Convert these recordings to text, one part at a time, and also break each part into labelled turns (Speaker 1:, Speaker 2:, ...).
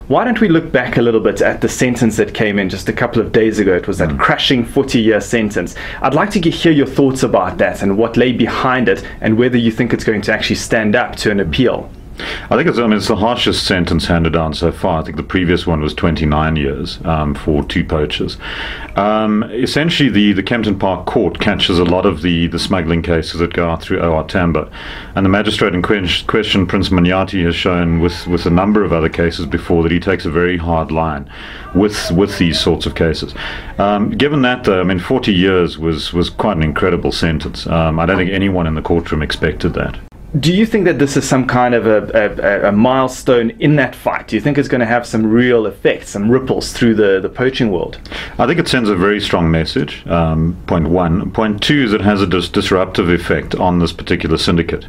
Speaker 1: Why don't we look back a little bit at the sentence that came in just a couple of days ago? It was that crashing 40-year sentence. I'd like to hear your thoughts about that and what lay behind it, and whether you think it's going to actually stand up to an appeal.
Speaker 2: I think it's the harshest sentence handed down so far. I think the previous one was 29 years for 2 poachers. Essentially, the Kempton Park Court catches a lot of the smuggling cases that go out through OR Tambo. And the magistrate in question, Prince Manyati, has shown with a number of other cases before that he takes a very hard line with these sorts of cases. Given that, though, I mean, 40 years was quite an incredible sentence. I don't think anyone in the courtroom expected that.
Speaker 1: Do you think that this is some kind of a milestone in that fight? Do you think it's going to have some real effect, some ripples through the poaching world?
Speaker 2: I think it sends a very strong message, point one. Point two is it has a disruptive effect on this particular syndicate.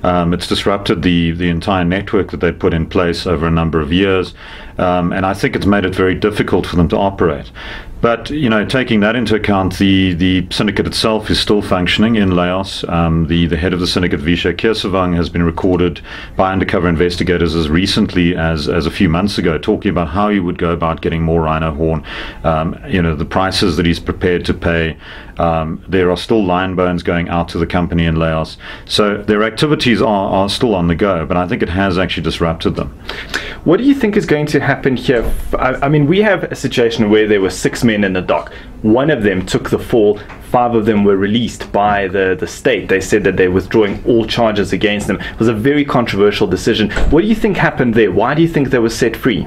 Speaker 2: It's disrupted the entire network that they put in place over a number of years, and I think it's made it very difficult for them to operate. But, you know, taking that into account, the syndicate itself is still functioning in Laos. The head of the syndicate, Vishay Keersavang, has been recorded by undercover investigators as recently as a few months ago, talking about how he would go about getting more rhino horn, you know, the prices that he's prepared to pay. There are still lion bones going out to the company in Laos. So their activities are still on the go, but I think it has actually disrupted them.
Speaker 1: What do you think is going to happen here? I mean, we have a situation where there were 6 men in the dock. One of them took the fall. 5 of them were released by the state. They said that they're withdrawing all charges against them. It was a very controversial decision. What do you think happened there? Why do you think they were set free?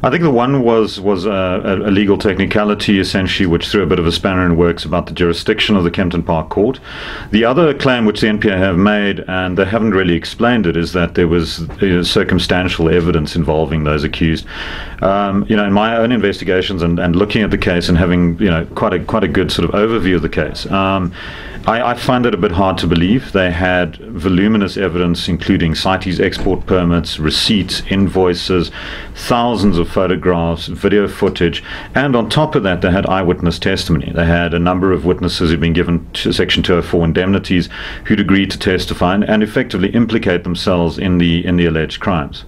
Speaker 2: I think the one was a legal technicality, essentially, which threw a bit of a spanner in works about the jurisdiction of the Kempton Park Court. The other claim which the NPA have made, and they haven't really explained it, is that there was circumstantial evidence involving those accused. You know, in my own investigations and looking at the case and having, you know, quite a good sort of overview of the case, I find it a bit hard to believe. They had voluminous evidence, including CITES export permits, receipts, invoices, thousands of photographs, video footage, and on top of that, they had eyewitness testimony. They had a number of witnesses who'd been given Section 204 indemnities who'd agreed to testify and effectively implicate themselves in the alleged crimes.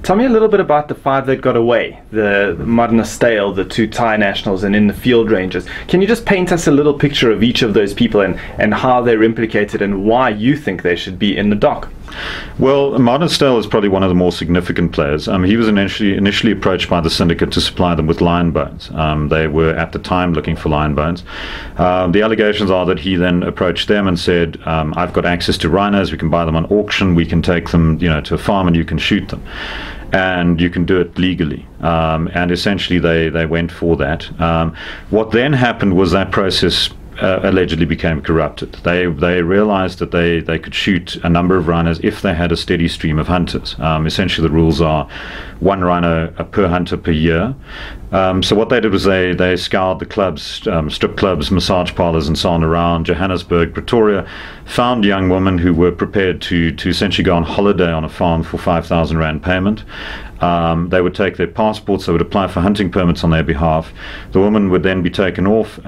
Speaker 1: Tell me a little bit about the 5 that got away, the Madna Stale, the 2 Thai nationals, and in the field rangers. Can you just paint us a little picture of each of those people and how they're implicated and why you think they should be in the dock?
Speaker 2: Well, Martin Stale is probably one of the more significant players. He was initially approached by the syndicate to supply them with lion bones. They were at the time looking for lion bones. The allegations are that he then approached them and said, I've got access to rhinos, we can buy them on auction, we can take them, you know, to a farm and you can shoot them. And you can do it legally. And essentially they went for that. What then happened was that process allegedly became corrupted. They realized that they could shoot a number of rhinos if they had a steady stream of hunters. Essentially the rules are 1 rhino per hunter per year. So what they did was they scoured the clubs, strip clubs, massage parlors and so on around Johannesburg, Pretoria, found young women who were prepared to essentially go on holiday on a farm for 5,000 Rand payment. They would take their passports, they would apply for hunting permits on their behalf. The women would then be taken off.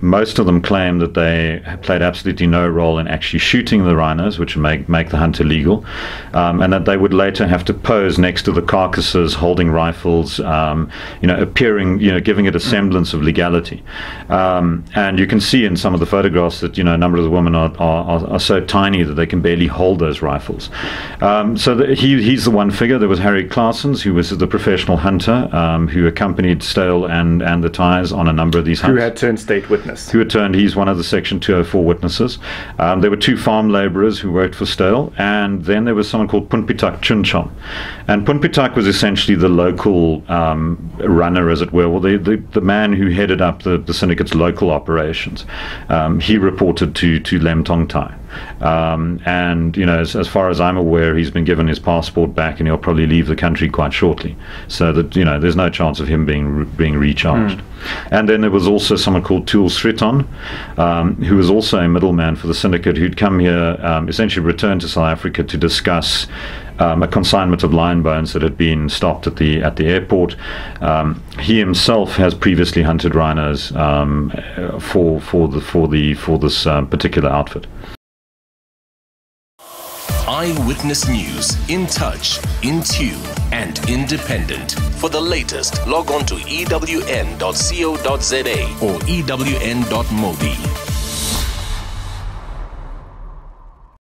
Speaker 2: Most of them claim that they played absolutely no role in actually shooting the rhinos, which would make the hunt illegal, and that they would later have to pose next to the carcasses holding rifles, you know, appearing, you know, giving it a semblance of legality. And you can see in some of the photographs that, you know, a number of the women are so tiny that they can barely hold those rifles. So he's the one figure. There was Harry Claessens, who was the professional hunter, who accompanied Stale and the Thais on a number of these hunts.
Speaker 1: Who had turned state witness.
Speaker 2: He's one of the Section 204 witnesses. There were 2 farm labourers who worked for Stale, and then there was someone called Punpitak Chunchom. And Punpitak was essentially the local runner, as it were, well, the man who headed up the syndicate's local operations. He reported to Lemtongthai. And, you know, as far as I'm aware, he's been given his passport back and he'll probably leave the country quite shortly. So that, you know, there's no chance of him being recharged. And then there was also someone called Tul Sriton, who was also a middleman for the syndicate, who'd come here, essentially returned to South Africa to discuss a consignment of lion bones that had been stopped at the airport. He himself has previously hunted rhinos for this particular outfit.
Speaker 3: Eyewitness News, in touch, in tune, and independent. For the latest, log on to ewn.co.za or ewn.mobi.